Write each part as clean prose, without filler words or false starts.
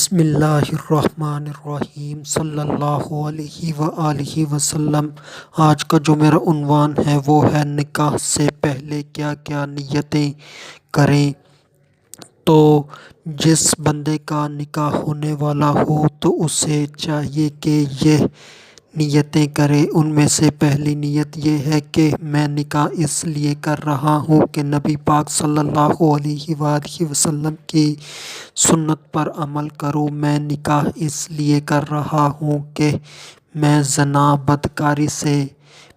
بسم اللہ الرحمن الرحیم صلی اللہ علیہ وآلہ وسلم۔ آج کا جو میرا عنوان ہے وہ ہے نکاح سے پہلے کیا کیا نیتیں کریں۔ تو جس بندے کا نکاح ہونے والا ہو تو اسے چاہیے کہ یہ نیتیں کرے۔ ان میں سے پہلی نیت یہ ہے کہ میں نکاح اس لیے کر رہا ہوں کہ نبی پاک صلی اللہ علیہ وآلہ وسلم کی سنت پر عمل کروں۔ میں نکاح اس لیے کر رہا ہوں کہ میں زنا بدکاری سے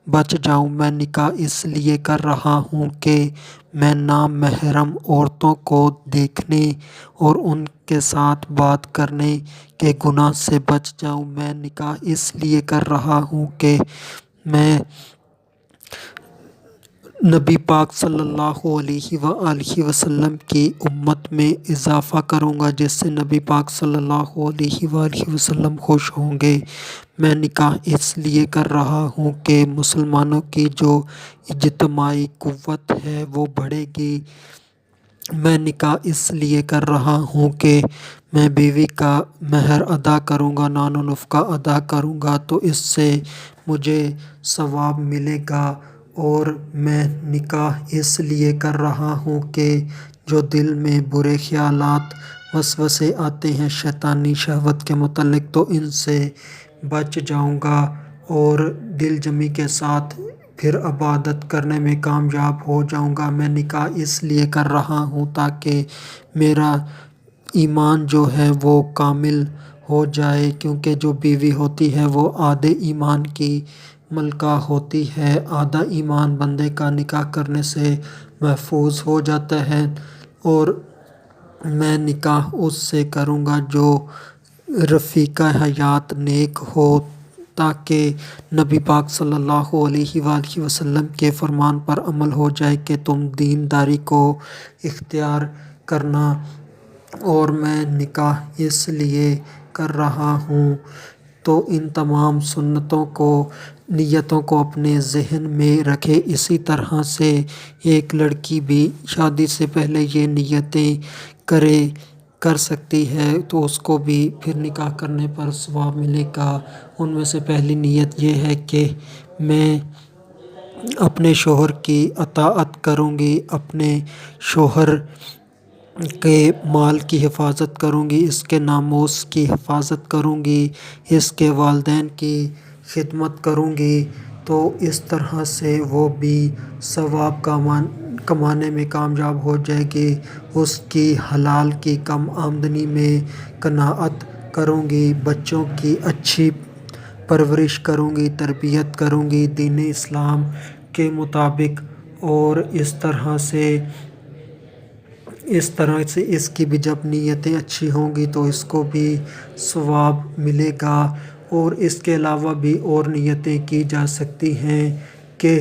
بچ جاؤں۔ میں نکاح اس لیے کر رہا ہوں کہ میں نامحرم عورتوں کو دیکھنے اور ان کے ساتھ بات کرنے کے گناہ سے بچ جاؤں۔ میں نکاح اس لیے کر رہا ہوں کہ میں نبی پاک صلی اللہ علیہ وآلہ وسلم کی امت میں اضافہ کروں گا جس سے نبی پاک صلی اللہ علیہ وآلہ وسلم خوش ہوں گے۔ میں نکاح اس لیے کر رہا ہوں کہ مسلمانوں کی جو اجتماعی قوت ہے وہ بڑھے گی۔ میں نکاح اس لیے کر رہا ہوں کہ میں بیوی کا مہر ادا کروں گا، نان و نفقہ ادا کروں گا تو اس سے مجھے ثواب ملے گا۔ اور میں نکاح اس لیے کر رہا ہوں کہ جو دل میں برے خیالات وسوسے آتے ہیں شیطانی شہوت کے متعلق تو ان سے بچ جاؤں گا اور دل جمی کے ساتھ پھر عبادت کرنے میں کامیاب ہو جاؤں گا۔ میں نکاح اس لیے کر رہا ہوں تاکہ میرا ایمان جو ہے وہ کامل ہو جائے، کیونکہ جو بیوی ہوتی ہے وہ آدھے ایمان کی ملکہ ہوتی ہے۔ آدھا ایمان بندے کا نکاح کرنے سے محفوظ ہو جاتا ہے۔ اور میں نکاح اس سے کروں گا جو رفیقہ حیات نیک ہو، تاکہ نبی پاک صلی اللہ علیہ وآلہ وسلم کے فرمان پر عمل ہو جائے کہ تم دینداری کو اختیار کرنا۔ اور میں نکاح اس لیے کر رہا ہوں۔ تو ان تمام سنتوں کو نیتوں کو اپنے ذہن میں رکھے۔ اسی طرح سے ایک لڑکی بھی شادی سے پہلے یہ نیتیں کر سکتی ہے تو اس کو بھی پھر نکاح کرنے پر ثواب ملے گا۔ ان میں سے پہلی نیت یہ ہے کہ میں اپنے شوہر کی اطاعت کروں گی، اپنے شوہر کے مال کی حفاظت کروں گی، اس کے ناموس کی حفاظت کروں گی، اس کے والدین کی خدمت کروں گی۔ تو اس طرح سے وہ بھی ثواب کمانے میں کامیاب ہو جائے گی۔ اس کی حلال کی کم آمدنی میں قناعت کروں گی، بچوں کی اچھی پرورش کروں گی، تربیت کروں گی دین اسلام کے مطابق۔ اور اس طرح سے اس کی بھی جب نیتیں اچھی ہوں گی تو اس کو بھی ثواب ملے گا۔ اور اس کے علاوہ بھی اور نیتیں کی جا سکتی ہیں کہ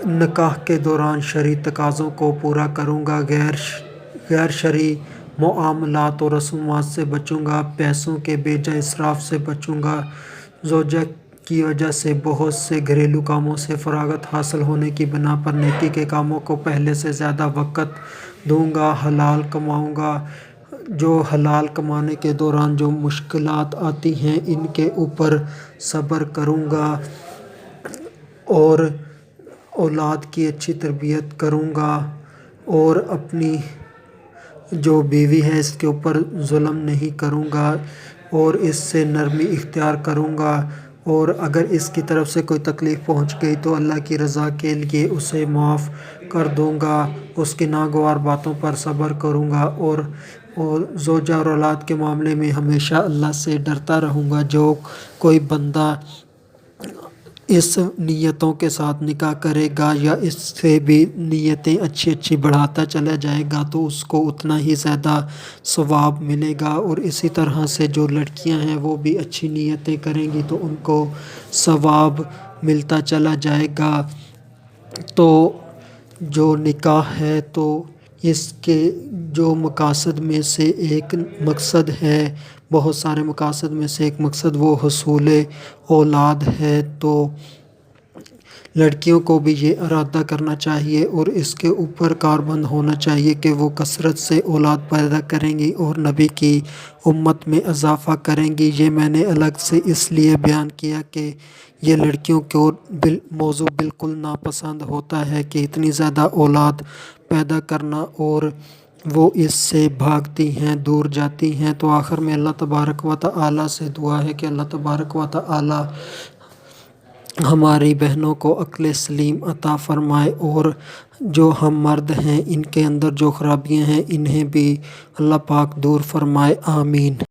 نکاح کے دوران شرعی تقاضوں کو پورا کروں گا، غیر شرعی معاملات اور رسومات سے بچوں گا، پیسوں کے بے جا اسراف سے بچوں گا، زوجہ کی وجہ سے بہت سے گھریلو کاموں سے فراغت حاصل ہونے کی بنا پر نیکی کے کاموں کو پہلے سے زیادہ وقت دوں گا، حلال کماؤں گا۔ جو حلال کمانے کے دوران جو مشکلات آتی ہیں ان کے اوپر صبر کروں گا اور اولاد کی اچھی تربیت کروں گا، اور اپنی جو بیوی ہے اس کے اوپر ظلم نہیں کروں گا اور اس سے نرمی اختیار کروں گا۔ اور اگر اس کی طرف سے کوئی تکلیف پہنچ گئی تو اللہ کی رضا کے لیے اسے معاف کر دوں گا، اس کی ناگوار باتوں پر صبر کروں گا، اور زوجہ اور اولاد کے معاملے میں ہمیشہ اللہ سے ڈرتا رہوں گا۔ جو کوئی بندہ اس نیتوں کے ساتھ نکاح کرے گا یا اس سے بھی نیتیں اچھی بڑھاتا چلا جائے گا تو اس کو اتنا ہی زیادہ ثواب ملے گا۔ اور اسی طرح سے جو لڑکیاں ہیں وہ بھی اچھی نیتیں کریں گی تو ان کو ثواب ملتا چلا جائے گا۔ تو جو نکاح ہے تو اس کے جو مقاصد میں سے ایک مقصد ہے، بہت سارے مقاصد میں سے ایک مقصد وہ حصول اولاد ہے۔ تو لڑکیوں کو بھی یہ ارادہ کرنا چاہیے اور اس کے اوپر کاربند ہونا چاہیے کہ وہ کثرت سے اولاد پیدا کریں گی اور نبی کی امت میں اضافہ کریں گی۔ یہ میں نے الگ سے اس لیے بیان کیا کہ یہ لڑکیوں کو موضوع بالکل ناپسند ہوتا ہے کہ اتنی زیادہ اولاد پیدا کرنا، اور وہ اس سے بھاگتی ہیں، دور جاتی ہیں۔ تو آخر میں اللہ تبارک و تعالیٰ سے دعا ہے کہ اللہ تبارک و تعالیٰ ہماری بہنوں کو عقل سلیم عطا فرمائے، اور جو ہم مرد ہیں ان کے اندر جو خرابیاں ہیں انہیں بھی اللہ پاک دور فرمائے، آمین۔